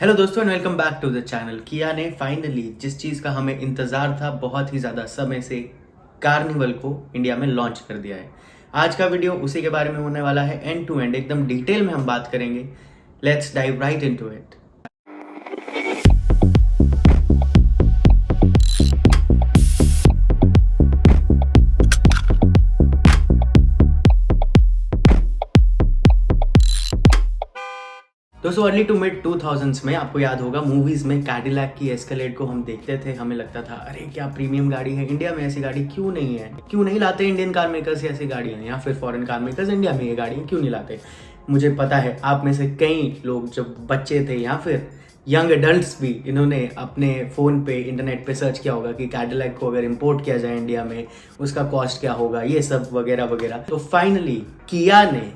Hello दोस्तों and welcome back to the channel. Kia ने finally जिस चीज़ का हमें इंतज़ार था बहुत ही ज़्यादा समय से, कार्निवल को इंडिया में लॉन्च कर दिया है। आज का वीडियो उसी के बारे में होने वाला है, एंड टू एंड एकदम डिटेल में हम बात करेंगे। Let's dive right into it. दोस्तों अर्ली टू मिड 2000s में आपको याद होगा मूवीज में कैडिलैक की एस्केलेड को हम देखते थे। हमें लगता था अरे क्या प्रीमियम गाड़ी है, इंडिया में ऐसी गाड़ी क्यों नहीं है, क्यों नहीं लाते इंडियन कार मेकर्स ऐसी गाड़ियाँ, या फिर फॉरेन कार मेकर्स इंडिया में ये गाड़ियाँ क्यों नहीं लाते। मुझे पता है आप में से कई लोग जब बच्चे थे या फिर यंग एडल्ट्स भी, इन्होंने अपने फ़ोन पे इंटरनेट पे सर्च किया होगा कि कैडिलैक को अगर इंपोर्ट किया जाए इंडिया में उसका कॉस्ट क्या होगा, ये सब वगैरह वगैरह। तो फाइनली किया ने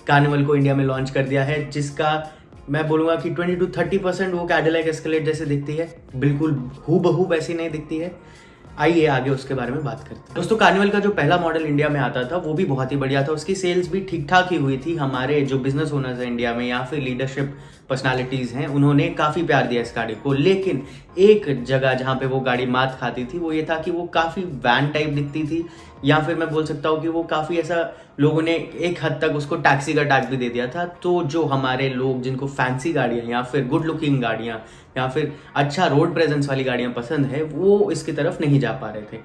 कार्निवल को इंडिया में लॉन्च कर दिया है, जिसका मैं बोलूँगा कि 20 to 30% वो कैडिलैक एस्केलेड जैसे दिखती है, बिल्कुल हूबहू वैसी नहीं दिखती है। आइए आगे उसके बारे में बात करते हैं। दोस्तों कार्निवल का जो पहला मॉडल इंडिया में आता था वो भी बहुत ही बढ़िया था, उसकी सेल्स भी ठीक ठाक ही हुई थी। हमारे जो बिजनेस ओनर्स हैं इंडिया में या फिर लीडरशिप पर्सनालिटीज़ हैं, उन्होंने काफ़ी प्यार दिया इस गाड़ी को। लेकिन एक जगह जहाँ पे वो गाड़ी मात खाती थी वो ये था कि वो काफ़ी वैन टाइप दिखती थी, या फिर मैं बोल सकता हूँ कि वो काफ़ी ऐसा, लोगों ने एक हद तक उसको टैक्सी का टैग भी दे दिया था। तो जो हमारे लोग जिनको फैंसी गाड़ियाँ या फिर गुड लुकिंग गाड़ियाँ या फिर अच्छा रोड प्रेजेंस वाली गाड़ियाँ पसंद है, वो इसकी तरफ नहीं जा पा रहे थे।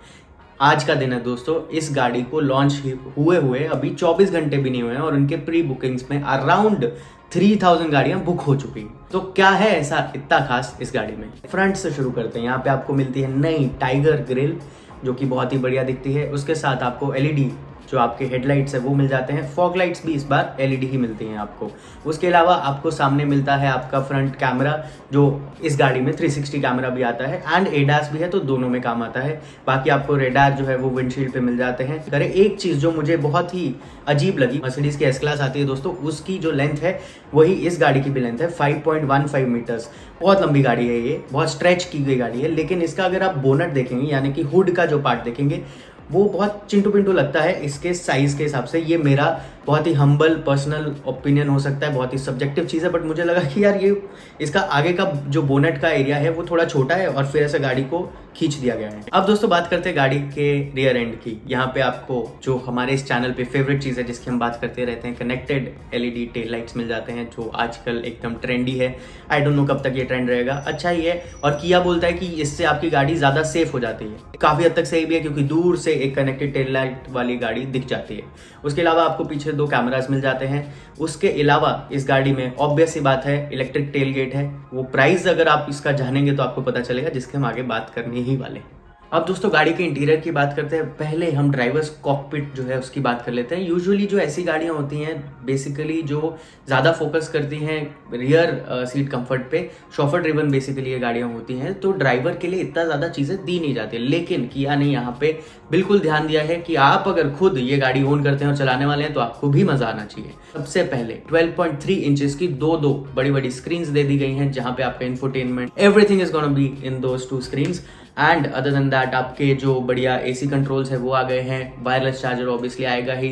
आज का दिन है दोस्तों, इस गाड़ी को लॉन्च हुए अभी 24 घंटे भी नहीं हुए हैं और उनके प्री बुकिंग्स में अराउंड 3000 गाड़ियां बुक हो चुकी हैं। तो क्या है ऐसा इतना खास इस गाड़ी में? फ्रंट से शुरू करते हैं। यहाँ पे आपको मिलती है नई टाइगर ग्रिल, जो कि बहुत ही बढ़िया दिखती है। उसके साथ आपको एलईडी जो आपके हेडलाइट्स है वो मिल जाते हैं। फॉग लाइट्स भी इस बार एलईडी ही मिलती हैं आपको। उसके अलावा आपको सामने मिलता है आपका फ्रंट कैमरा, जो इस गाड़ी में 360 कैमरा भी आता है एंड एडास भी है, तो दोनों में काम आता है। बाकी आपको रेडार जो है वो विंडशील्ड पे मिल जाते हैं। करे एक चीज़ जो मुझे बहुत ही अजीब लगी, मर्सिडीज की एस क्लास आती है दोस्तों, उसकी जो लेंथ है वही इस गाड़ी की भी लेंथ है 5.15 मीटर्स। बहुत लंबी गाड़ी है ये, बहुत स्ट्रेच की गई गाड़ी है। लेकिन इसका अगर आप बोनट देखेंगे यानी कि हुड का जो पार्ट देखेंगे वो बहुत चिंटू पिंटू लगता है इसके साइज के हिसाब से। ये मेरा बहुत ही हम्बल पर्सनल ओपिनियन हो सकता है, बहुत ही सब्जेक्टिव चीज़ है, बट मुझे लगा कि यार ये इसका आगे का जो बोनेट का एरिया है वो थोड़ा छोटा है और फिर ऐसे गाड़ी को खींच दिया गया है। अब दोस्तों बात करते हैं गाड़ी के रियर एंड की। यहाँ पे आपको जो हमारे इस चैनल पे फेवरेट चीज़ है जिसकी हम बात करते रहते हैं, कनेक्टेड एलईडी टेल लाइट्स मिल जाते हैं, जो आजकल एकदम ट्रेंडी है। आई डोंट नो कब तक ये ट्रेंड रहेगा, अच्छा ही है। और किया बोलता है कि इससे आपकी गाड़ी ज़्यादा सेफ हो जाती है। काफ़ी हद तक सही भी है, क्योंकि दूर से एक कनेक्टेड टेल लाइट वाली गाड़ी दिख जाती है। उसके अलावा आपको पीछे 2 कैमरास मिल जाते हैं। उसके अलावा इस गाड़ी में ऑब्वियस सी बात है इलेक्ट्रिक टेल गेट है। वो प्राइस अगर आप इसका जानेंगे तो आपको पता चलेगा, जिसके हम आगे बात करने ही वाले हैं। अब दोस्तों गाड़ी के इंटीरियर की बात करते हैं। पहले हम ड्राइवर्स कॉकपिट जो है उसकी बात कर लेते हैं। यूजुअली जो ऐसी गाड़ियां होती हैं बेसिकली जो ज़्यादा फोकस करती हैं रियर सीट कंफर्ट पे, शॉफर ड्रिवन बेसिकली ये गाड़ियां होती हैं, तो ड्राइवर के लिए इतना ज़्यादा चीज़ें दी नहीं जाती। लेकिन किया ने यहाँ पे बिल्कुल ध्यान दिया है कि आप अगर खुद ये गाड़ी ओन करते हैं और चलाने वाले हैं तो आपको भी मज़ा आना चाहिए। सबसे पहले 12.3 इंचेस की दो बड़ी बड़ी स्क्रीन्स दे दी गई हैं, जहाँ पे आपका infotainment everything is gonna be in those 2 screens. And other than that आपके जो बढ़िया एसी कंट्रोल्स है वो आ गए हैं। वायरलेस चार्जर ऑब्वियसली आएगा ही।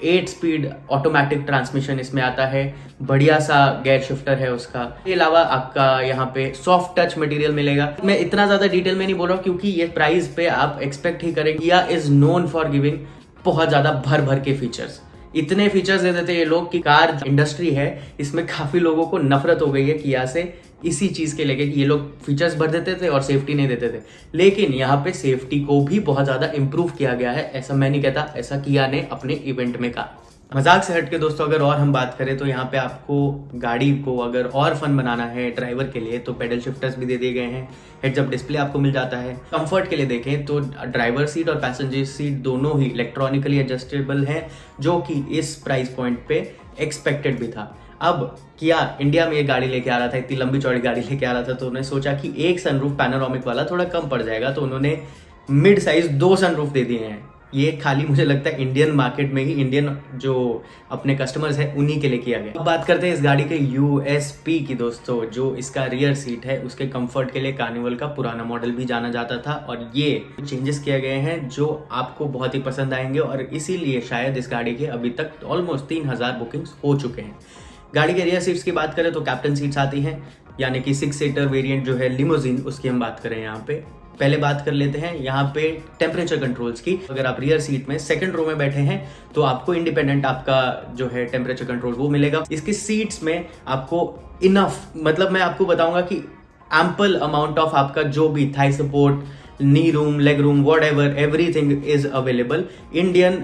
8 स्पीड ऑटोमेटिक ट्रांसमिशन इसमें आता है, बढ़िया सा गेयर शिफ्टर है उसका। इसके अलावा आपका यहाँ पे सॉफ्ट टच मटेरियल मिलेगा। मैं इतना ज्यादा डिटेल में नहीं बोल रहा हूँ क्योंकि ये प्राइस पे आप एक्सपेक्ट ही करेंगे। किया इज नोन फॉर गिविंग बहुत ज्यादा भर भर के फीचर्स। इतने फीचर्स दे देते ये लोग कि कार इंडस्ट्री है इसमें काफी लोगों को नफरत हो गई है किया से, इसी चीज के लेके कि ये लोग फीचर्स भर देते थे और सेफ्टी नहीं देते थे। लेकिन यहाँ पे सेफ्टी को भी बहुत ज्यादा इंप्रूव किया गया है, ऐसा मैं नहीं कहता, ऐसा किया ने अपने इवेंट में कहा। मजाक से हट के दोस्तों अगर और हम बात करें तो यहाँ पे आपको गाड़ी को अगर और फन बनाना है ड्राइवर के लिए तो पेडल शिफ्टर्स भी दे दिए गए हैं। हेड्स अप डिस्प्ले आपको मिल जाता है। कंफर्ट के लिए देखें तो ड्राइवर सीट और पैसेंजर सीट दोनों ही इलेक्ट्रॉनिकली एडजस्टेबल हैं, जो कि इस प्राइस पॉइंट पे एक्सपेक्टेड भी था। अब किया इंडिया में ये गाड़ी लेके आ रहा था, इतनी लंबी चौड़ी गाड़ी लेके आ रहा था, तो उन्होंने सोचा कि एक सनरूफ पैनोरामिक वाला थोड़ा कम पड़ जाएगा, तो उन्होंने मिड साइज 2 सनरूफ दे दिए हैं। ये खाली मुझे लगता है इंडियन मार्केट में ही, इंडियन जो अपने कस्टमर्स हैं उन्हीं के लिए किया गया। अब बात करते हैं इस गाड़ी के यूएसपी की दोस्तों। जो इसका रियर सीट है उसके कंफर्ट के लिए कार्निवल का पुराना मॉडल भी जाना जाता था, और ये चेंजेस किए गए हैं जो आपको बहुत ही पसंद आएंगे, और इसीलिए शायद इस गाड़ी के अभी तक ऑलमोस्ट 3000 बुकिंग्स हो चुके हैं। गाड़ी के रियर सीट्स की बात करें तो कैप्टन सीट्स आती हैं, यानी कि 6 सीटर वेरिएंट जो है लिमोजिन, उसकी हम बात करें यहाँ पे। पहले बात कर लेते हैं यहाँ पे टेम्परेचर कंट्रोल्स की। अगर आप रियर सीट में सेकंड रो में बैठे हैं तो आपको इंडिपेंडेंट आपका जो है टेम्परेचर कंट्रोल वो मिलेगा। इसकी सीट्स में आपको इनफ, मतलब मैं आपको बताऊंगा कि एम्पल अमाउंट ऑफ आपका जो भी Thai support, knee room, leg room, what ever, everything is available Indian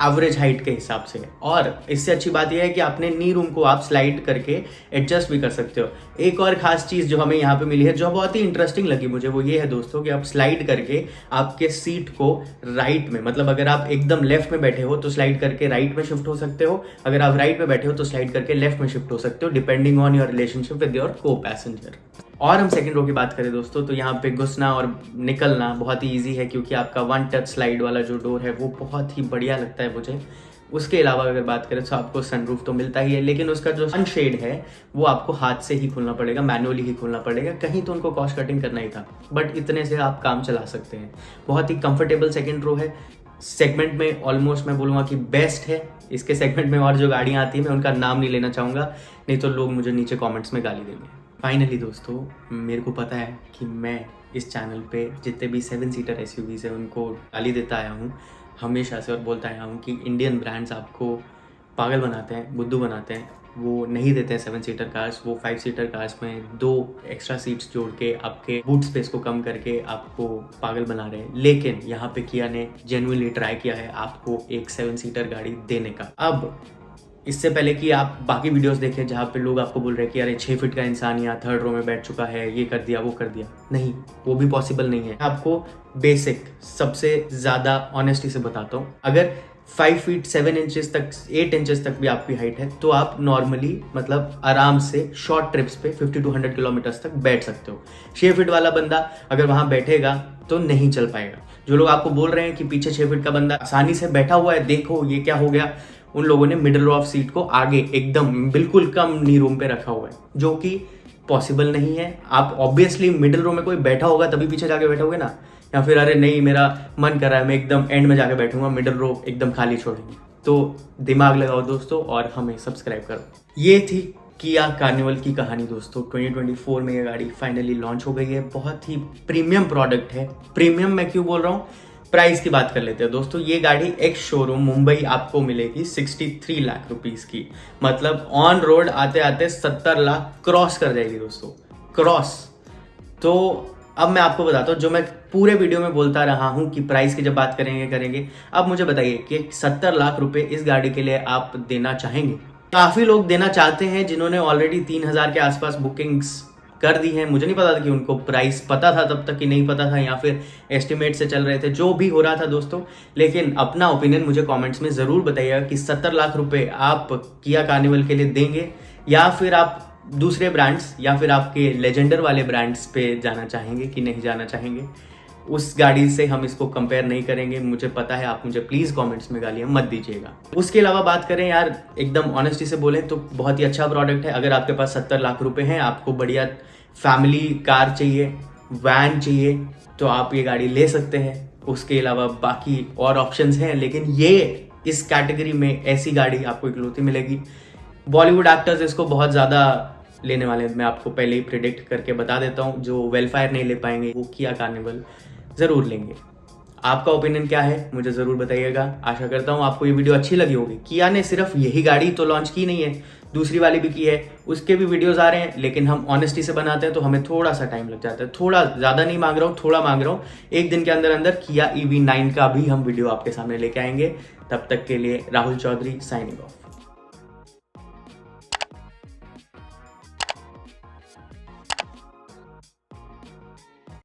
average height के हिसाब से। और इससे अच्छी बात यह है कि आपने नी रूम को आप स्लाइड करके एडजस्ट भी कर सकते हो। एक और खास चीज जो हमें यहाँ पे मिली है, जो बहुत ही इंटरेस्टिंग लगी मुझे, वो ये है दोस्तों कि आप स्लाइड करके आपके सीट को राइट में, मतलब अगर आप एकदम लेफ्ट में बैठे हो तो स्लाइड करके राइट में शिफ्ट हो सकते हो, अगर आप राइट में बैठे हो तो स्लाइड करके लेफ्ट में शिफ्ट हो सकते हो, depending on your relationship with your को पैसेंजर। और हम सेकंड रो की बात करें दोस्तों, तो यहाँ पे घुसना और निकलना बहुत ही इजी है, क्योंकि आपका वन टच स्लाइड वाला जो डोर है वो बहुत ही बढ़िया लगता है मुझे। उसके अलावा अगर बात करें तो आपको सनरूफ तो मिलता ही है, लेकिन उसका जो सनशेड है वो आपको हाथ से ही खोलना पड़ेगा, मैनुअली ही खोलना पड़ेगा। कहीं तो उनको कॉस्ट कटिंग करना ही था, बट इतने से आप काम चला सकते हैं। बहुत ही कंफर्टेबल सेकंड रो है, सेगमेंट में ऑलमोस्ट मैं बोलूँगा कि बेस्ट है। इसके सेगमेंट में और जो गाड़ियाँ आती हैं मैं उनका नाम नहीं लेना चाहूँगा, नहीं तो लोग मुझे नीचे कॉमेंट्स में गाली देंगे। फाइनली दोस्तों, मेरे को पता है कि मैं इस चैनल पे जितने भी 7 सीटर SUVs है उनको गाली देता आया हूँ हमेशा से, और बोलता आया हूँ कि इंडियन ब्रांड्स आपको पागल बनाते हैं, बुद्धू बनाते हैं। वो नहीं देते हैं 7 सीटर कार्स, वो 5 सीटर कार्स में 2 एक्स्ट्रा सीट्स जोड़ के आपके बूट स्पेस को कम करके आपको पागल बना रहे हैं। लेकिन यहाँ पे किया ने जेन्युइनली ट्राई किया है आपको एक 7 सीटर गाड़ी देने का। अब इससे पहले कि आप बाकी वीडियोस देखें जहाँ पे लोग आपको बोल रहे हैं कि अरे 6 फीट का इंसान यहाँ थर्ड रो में बैठ चुका है, ये कर दिया वो कर दिया, नहीं, वो भी पॉसिबल नहीं है। आपको बेसिक सबसे ज़्यादा ऑनेस्टी से बताता हूँ, अगर 5 फीट 7 इंचेस तक, 8 इंचेस तक भी आपकी हाइट है तो आप नॉर्मली मतलब आराम से शॉर्ट ट्रिप्स पे 50 to 100 किलोमीटर्स तक बैठ सकते हो। 6 फीट वाला बंदा अगर वहाँ बैठेगा तो नहीं चल पाएगा। जो लोग आपको बोल रहे हैं कि पीछे 6 फीट का बंदा आसानी से बैठा हुआ है, देखो ये क्या हो गया, उन लोगों ने मिडिल रो ऑफ सीट को आगे एकदम बिल्कुल कम नी रूम पे रखा हुआ है, जो कि पॉसिबल नहीं है। आप ऑब्वियसली मिडिल रो में कोई बैठा होगा तभी पीछे जाके बैठोगे ना, या फिर अरे नहीं मेरा मन कर रहा है मैं एकदम एंड में जाके बैठूंगा, मिडिल रो एकदम खाली छोड़ेंगे। तो दिमाग लगाओ दोस्तों और हमें सब्सक्राइब करो। ये थी किया कार्निवल की कहानी दोस्तों। 2024 में ये गाड़ी फाइनली लॉन्च हो गई है, बहुत ही प्रीमियम प्रोडक्ट है। प्रीमियम मैं क्यों बोल रहा हूँ, प्राइस की बात कर लेते हैं दोस्तों। ये गाड़ी एक्स शोरूम मुंबई आपको मिलेगी 63 लाख रुपीस की, मतलब ऑन रोड आते आते 70 लाख क्रॉस कर जाएगी दोस्तों, क्रॉस। तो अब मैं आपको बताता हूँ, जो मैं पूरे वीडियो में बोलता रहा हूँ कि प्राइस की जब बात करेंगे, अब मुझे बताइए कि 70 लाख रुपए इस गाड़ी के लिए आप देना चाहेंगे? काफी लोग देना चाहते हैं जिन्होंने ऑलरेडी 3000 के आसपास बुकिंग्स कर दी है। मुझे नहीं पता था कि उनको प्राइस पता था तब तक कि नहीं पता था, या फिर एस्टिमेट से चल रहे थे, जो भी हो रहा था दोस्तों। लेकिन अपना ओपिनियन मुझे कमेंट्स में ज़रूर बताइएगा कि 70 लाख रुपए आप किया कार्निवल के लिए देंगे, या फिर आप दूसरे ब्रांड्स या फिर आपके लेजेंडर वाले ब्रांड्स पे जाना चाहेंगे कि नहीं जाना चाहेंगे। उस गाड़ी से हम इसको कंपेयर नहीं करेंगे, मुझे पता है। आप मुझे प्लीज़ कमेंट्स में गालियाँ मत दीजिएगा। उसके अलावा बात करें यार, एकदम ऑनेस्टी से बोलें तो बहुत ही अच्छा प्रोडक्ट है। अगर आपके पास 70 लाख रुपए हैं, आपको बढ़िया फैमिली कार चाहिए, वैन चाहिए, तो आप ये गाड़ी ले सकते हैं। उसके अलावा बाकी और ऑप्शंस हैं, लेकिन ये इस कैटेगरी में ऐसी गाड़ी आपको इकलौती मिलेगी। बॉलीवुड एक्टर्स इसको बहुत ज़्यादा लेने वाले हैं, मैं आपको पहले ही प्रिडिक्ट करके बता देता हूँ। जो वेलफायर नहीं ले पाएंगे वो किया कार्निवल ज़रूर लेंगे। आपका ओपिनियन क्या है मुझे ज़रूर बताइएगा। आशा करता हूँ आपको ये वीडियो अच्छी लगी होगी। किया ने सिर्फ यही गाड़ी तो लॉन्च की नहीं है, दूसरी वाली भी की है, उसके भी वीडियोस आ रहे हैं, लेकिन हम ऑनेस्टी से बनाते हैं तो हमें थोड़ा सा टाइम लग जाता है। थोड़ा ज़्यादा नहीं मांग रहा हूँ, थोड़ा मांग रहा हूँ। एक दिन के अंदर अंदर किया EV9 का भी हम वीडियो आपके सामने लेके आएंगे। तब तक के लिए राहुल चौधरी साइनिंग ऑफ।